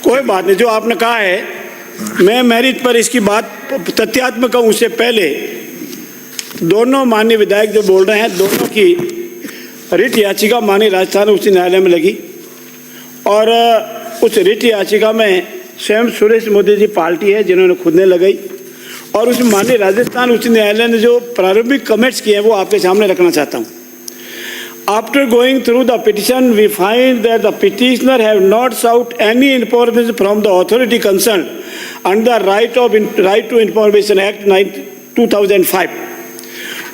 कोई बात नहीं, जो आपने कहा है मैं मेरिट पर इसकी बात तथ्यात्मक कहूँ उससे पहले दोनों माननीय विधायक जो बोल रहे हैं, दोनों की रिट याचिका माननीय राजस्थान उच्च न्यायालय में लगी और उस रिट याचिका में स्वयं सुरेश मोदी जी पार्टी है जिन्होंने खुद ने लगाई और उसमें माननीय राजस्थान उच्च न्यायालय ने जो प्रारंभिक कमेंट्स किए हैं वो आपके सामने रखना चाहता हूँ। After going through the petition, we find that the petitioner have not sought any information from the authority concerned under the Right to Information Act 2005,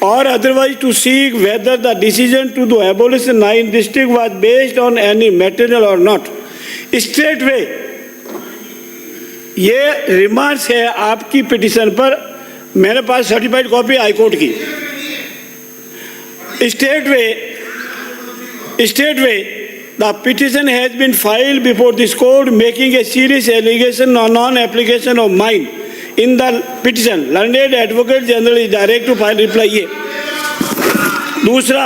or otherwise to seek whether the decision to do abolition 9 district was based on any material or not. Straightway, ये remarks है आपकी petition पर, मेरे पास certified copy high court की। Straightway, the petition has been filed before this court, making a serious allegation on non-application of mine in the petition. Learned Advocate General is direct to file reply. ये दूसरा,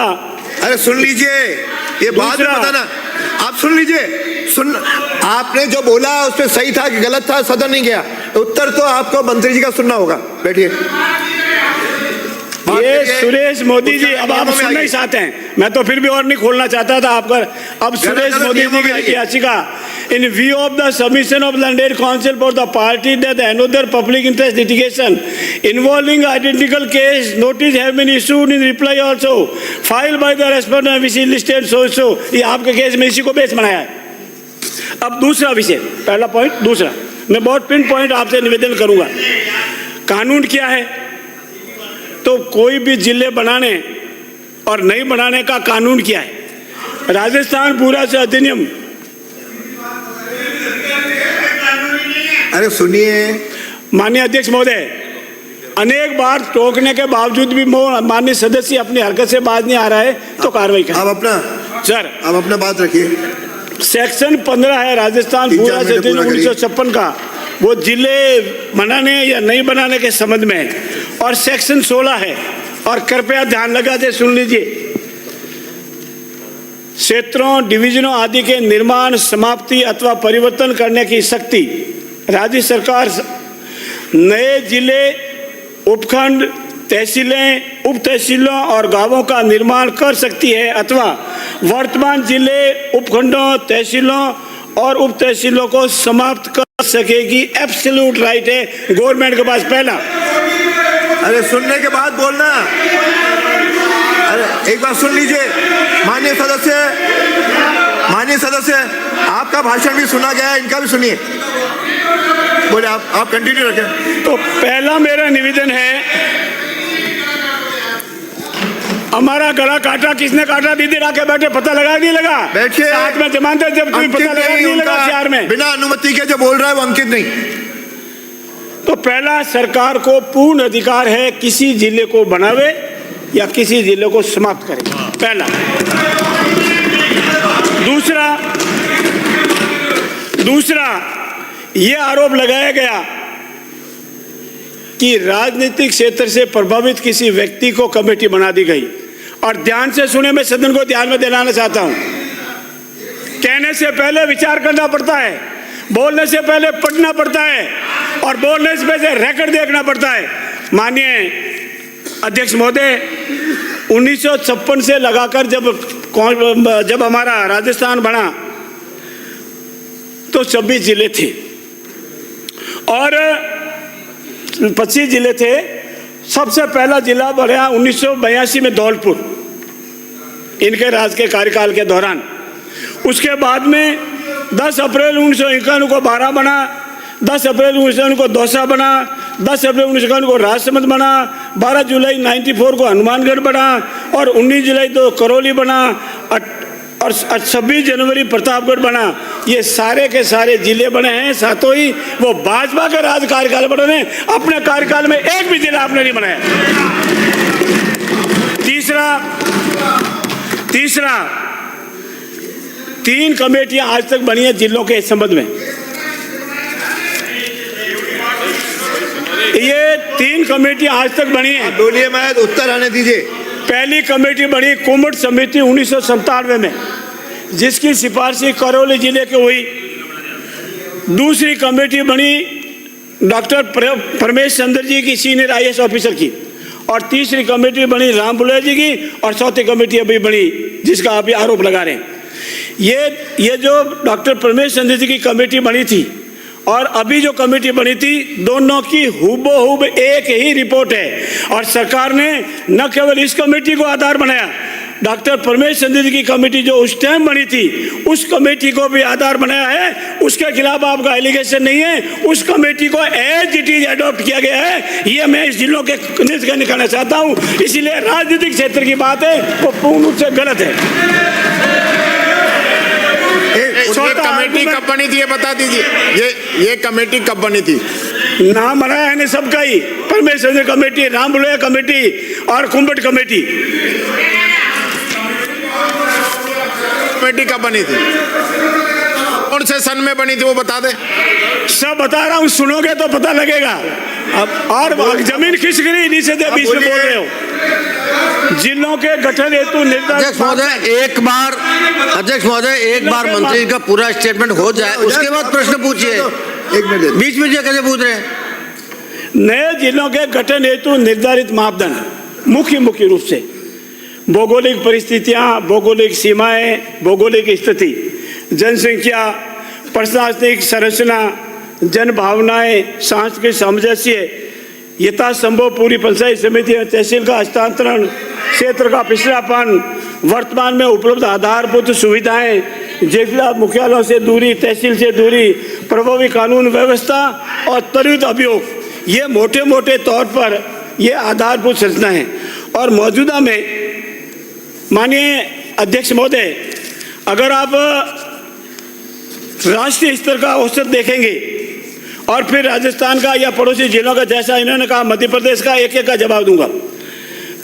अरे सुन लीजिए, ये बात बताना, आप सुन लीजिए, आपने जो बोला उसमें सही था कि गलत था, सदन नहीं गया, उत्तर तो आपको मंत्री जी का सुनना होगा। बैठिए। ये सुरेश मोदी जी, अब आप सुनना ही चाहते हैं, मैं तो फिर भी और नहीं खोलना चाहता था आपका। अब सुरेश मोदी जी की याचिका, in view of the submission of learned counsel for the party that another public interest litigation involving identical case notice have been issued in reply also filed by the respondent which is listed so ये आपके case में इसी को base बनाया है। अब दूसरा विषय, पहला पॉइंट, दूसरा मैं बहुत पिन पॉइंट आपसे निवेदन करूंगा। कानून क्या है? तो कोई भी जिले बनाने और नहीं बनाने का कानून क्या है? राजस्थान पूरा से अधिनियम। अरे सुनिए माननीय अध्यक्ष महोदय, अनेक बार टोकने के बावजूद भी माननीय सदस्य अपनी हरकत से बाज नहीं आ रहा है तो कार्रवाई करें। आप अपना बात रखिए। सेक्शन 15 है राजस्थान पूरा से अधिनियम 1956 का, वो जिले बनाने या नहीं बनाने के संबंध में है, और सेक्शन 16 है, और कृपया ध्यान लगा दे सुन लीजिए। क्षेत्रों, डिवीजनों आदि के निर्माण, समाप्ति अथवा परिवर्तन करने की शक्ति राज्य सरकार नए जिले, उपखंड, तहसीलें, उप तहसीलों और गांवों का निर्माण कर सकती है अथवा वर्तमान जिले, उपखंडों, तहसीलों और उप तहसीलों को समाप्त कर सकेगी। एब्सोल्यूट राइट है गवर्नमेंट के पास। पहला, अरे सुनने के बाद बोलना। अरे एक बात सुन लीजिए माननीय सदस्य, आपका भाषण भी सुना गया, इनका भी सुनिए। बोले आप कंटिन्यू रखें। तो पहला मेरा निवेदन है, हमारा गला काटा, किसने काटा? दीदी आके बैठे, पता लगा नहीं लगा? बैठिए। साथ में जमानत जब कोई पता लगा नहीं लगा शहर में, बिना अनुमति के जो बोल रहा है वो अंकित नहीं। तो पहला, सरकार को पूर्ण अधिकार है किसी जिले को बनावे या किसी जिले को समाप्त करे, पहला। दूसरा ये आरोप लगाया गया कि राजनीतिक क्षेत्र से प्रभावित किसी व्यक्ति को कमेटी बना दी गई, और ध्यान से सुने, मैं सदन को ध्यान में दिलाना चाहता हूं। कहने से पहले विचार करना पड़ता है, बोलने से पहले पढ़ना पड़ता है, और बोलने से पहले रिकॉर्ड देखना पड़ता है। माननीय अध्यक्ष महोदय, 1956 से लगाकर जब हमारा राजस्थान बना तो 26 जिले थे और 25 जिले थे। सबसे पहला जिला बना 1982 में धौलपुर, इनके राज के कार्यकाल के दौरान। उसके बाद में 10 अप्रैल 1951 को बारा बना, 10 अप्रैल 1951 को दौसा बना, 10 अप्रैल 1951 को राजसमंद बना, 12 जुलाई 94 को हनुमानगढ़ बना, और 19 जुलाई तो करौली बना, और 26 जनवरी प्रतापगढ़ बना। ये सारे के सारे जिले बने हैं, साथों ही वो भाजपा के राज कार्यकाल बने हैं। अपने कार्यकाल में एक भी जिला आपने नहीं बनाया। तीसरा 3 कमेटियां आज तक बनी है जिलों के संबंध में। ये 3 कमेटियां आज तक बनी है। बोलिए, मैं उत्तर आने दीजिए। पहली कमेटी बनी कुमट समिति 1997 में, जिसकी सिफारिश करौली जिले की हुई। दूसरी कमेटी बनी डॉक्टर परमेश चंद्र जी की, सीनियर IAS ऑफिसर की, और तीसरी कमेटी बनी राम बुल्ले जी की, और चौथी कमेटी अभी बनी जिसका आप आरोप लगा रहे हैं। ये जो डॉक्टर परमेश चंद्र जी की कमेटी बनी थी और अभी जो कमेटी बनी थी, दोनों की हूबहूब एक ही रिपोर्ट है। और सरकार ने न केवल इस कमेटी को आधार बनाया, डॉक्टर परमेश चंद्र जी की कमेटी जो उस टाइम बनी थी उस कमेटी को भी आधार बनाया है। उसके खिलाफ आपका एलिगेशन नहीं है, उस कमेटी को एज इट इज अडॉप्ट किया गया है। ये मैं इस जिलों के निकालना चाहता हूँ। इसीलिए राजनीतिक क्षेत्र की बात है वो पूर्ण रूप से गलत है। ये कमेटी कब बनी थी ये बता दीजिए। ये कमेटी कब बनी थी? नाम बनाया है सबका ही, परमेश चंद्र कमेटी, राम बुल्ले कमेटी और कुंभट कमेटी। कमेटी कब बनी थी? कौन से सन में बनी थी वो बता दे। सब बता रहा हूँ, सुनोगे तो पता लगेगा। अब और जमीन खिसक रही नीचे से बीच में बोल रहे हो। जिलों के गठन हेतु अध्यक्ष महोदय अध्यक्ष महोदय एक बार मंत्री का पूरा स्टेटमेंट हो जाए उसके बाद प्रश्न पूछिए। एक मिनट बीच में जो कैसे पूछ रहे हैं? नए जिलों के गठन हेतु निर्धारित मापदंड मुख्य रूप से भौगोलिक परिस्थितियां, भौगोलिक सीमाएं, भौगोलिक स्थिति, जनसंख्या, प्रशासनिक संरचना, जन भावनाएं, सांस्कृतिक सामंजस्य, यथासंभव पूरी पंचायत समिति और तहसील का हस्तांतरण, क्षेत्र का पिछड़ापन, वर्तमान में उपलब्ध आधारभूत सुविधाएं, जिला मुख्यालयों से दूरी, तहसील से दूरी, प्रभावी कानून व्यवस्था और त्वरित अभियोग, ये मोटे मोटे तौर पर ये आधारभूत संरचना है। और मौजूदा में माननीय अध्यक्ष महोदय, अगर आप राष्ट्रीय स्तर का औसत देखेंगे और फिर राजस्थान का या पड़ोसी जिलों का, जैसा इन्होंने कहा मध्य प्रदेश का, एक का जवाब दूंगा,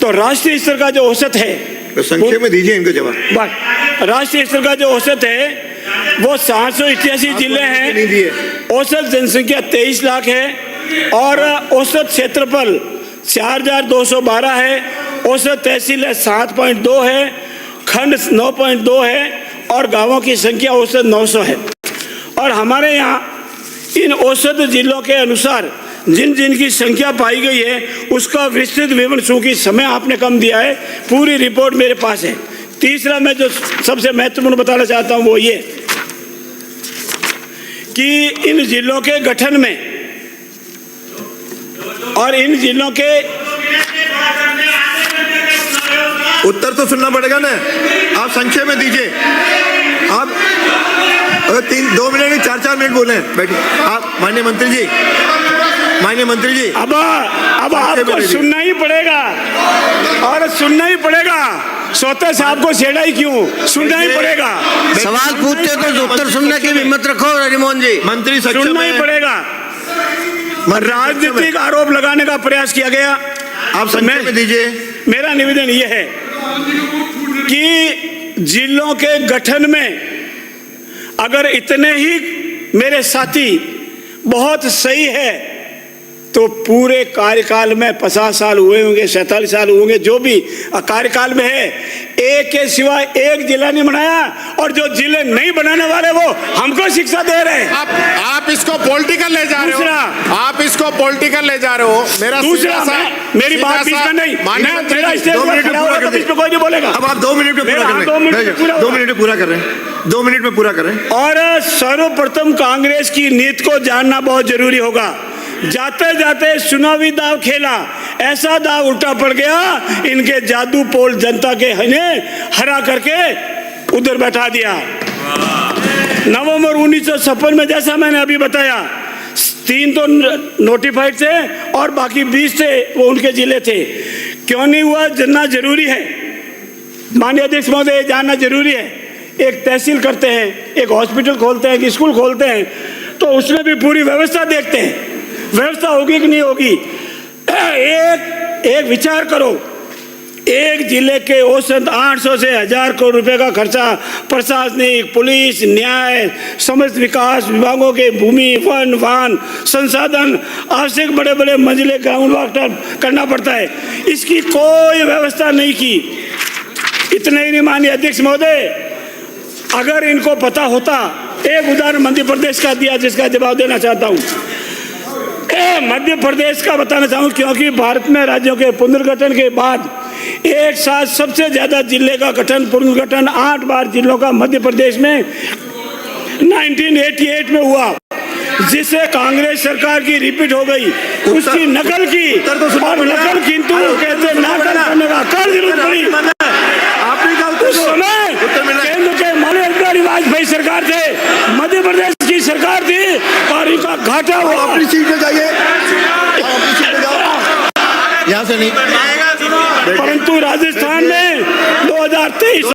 तो राष्ट्रीय स्तर का जो औसत है, संक्षेप में दीजिए इनको जवाब। राष्ट्रीय स्तर का जो औसत है वो 788 जिले हैं, औसत जनसंख्या 23 लाख है और औसत क्षेत्रफल 4212 है, औसत तहसील 7.2 है, खंड 9.2 है और गांवों की संख्या औसत 900 है। और हमारे यहाँ इन औसत जिलों के अनुसार जिन जिन की संख्या पाई गई है उसका विस्तृत विवरण, चूंकि समय आपने कम दिया है, पूरी रिपोर्ट मेरे पास है। तीसरा मैं जो सबसे महत्वपूर्ण बताना चाहता हूं वो ये कि इन जिलों के गठन में और इन जिलों के उत्तर तो सुनना पड़ेगा ना, आप संक्षेप में दीजिए। आप 2 मिनट नहीं 4 मिनट बोले बैठिए। आप माननीय मंत्री जी अब आपको सुनना ही पड़ेगा और सुनना ही पड़ेगा। स्वतः साहब को छेड़ा ही क्यों, सुनना ही पड़ेगा। सवाल पूछते हो तो उत्तर सुनने की हिम्मत रखो हरिमोहन जी। मंत्री सुनना ही पड़ेगा। राजनीतिक आरोप लगाने का प्रयास किया गया। आप संक्षेप में दीजिए। मेरा निवेदन यह है कि जिलों के गठन में अगर इतने ही मेरे साथी बहुत सही है तो पूरे कार्यकाल में 50 साल हुए होंगे, 47 साल होंगे, जो भी कार्यकाल में है, एक के सिवा एक जिला नहीं बनाया। और जो जिले नहीं बनाने वाले वो हमको शिक्षा दे रहे हैं। आप इसको पॉलिटिकल ले जा रहे हो। आप इसको पॉलिटिकल ले जा रहे हो। मेरा दूसरा, मेरी बात बीच में नहीं, मेरा स्टेज पर खड़ा हुआ तो बीच में कोई नहीं बोलेगा। अब आप 2 मिनट में पूरा कर रहे हैं। 2 मिनट में पूरा कर रहे हैं। 2 मिनट में पूरा कर रहे हैं। और सर्वप्रथम कांग्रेस की नीति को जानना बहुत जरूरी होगा। जाते जाते चुनावी दाव खेला, ऐसा दाव उल्टा पड़ गया, इनके जादू पोल जनता के हरा करके उधर बैठा दिया। नवंबर 1956 में जैसा मैंने अभी बताया, 3 तो नोटिफाइड थे और बाकी 20 थे वो उनके जिले थे। क्यों नहीं हुआ जानना जरूरी है। माननीय अध्यक्ष महोदय, जानना जरूरी है। एक तहसील करते हैं, एक हॉस्पिटल खोलते हैं, एक स्कूल खोलते हैं, तो उसमें भी पूरी व्यवस्था देखते हैं, व्यवस्था होगी कि नहीं होगी। एक विचार करो, एक जिले के औसत 800 से 1000 करोड़ रुपए का खर्चा प्रशासनिक, पुलिस, न्याय, समस्त विकास विभागों के भूमि, वन, वाहन, संसाधन, आवश्यक बड़े बड़े मंजिले ग्राउंड वाटर करना पड़ता है। इसकी कोई व्यवस्था नहीं की। इतने ही नहीं, माननीय अध्यक्ष महोदय, अगर इनको पता होता एक उदाहरण मध्य प्रदेश का दिया जिसका जवाब देना चाहता हूँ। मध्य प्रदेश का बताना चाहूँ क्योंकि भारत में राज्यों के पुनर्गठन के बाद एक साथ सबसे ज्यादा जिले का गठन पुनर्गठन 8 बार जिलों का मध्य प्रदेश में 1988 में हुआ, जिसे कांग्रेस सरकार की रिपीट हो गई, उसकी नकल की और नकल किंतु कहते नकल करने का कर जरूरत पड़ी। उस समय केंद्र के अटल बिहारी वाजपेयी सरकार थे, मध्य प्रदेश की सरकार थी और इनका घाटा हुआ। अपनी सीट पे जाइए, अपनी सीट पे जाओ, यहाँ से नहीं। परंतु राजस्थान में 2023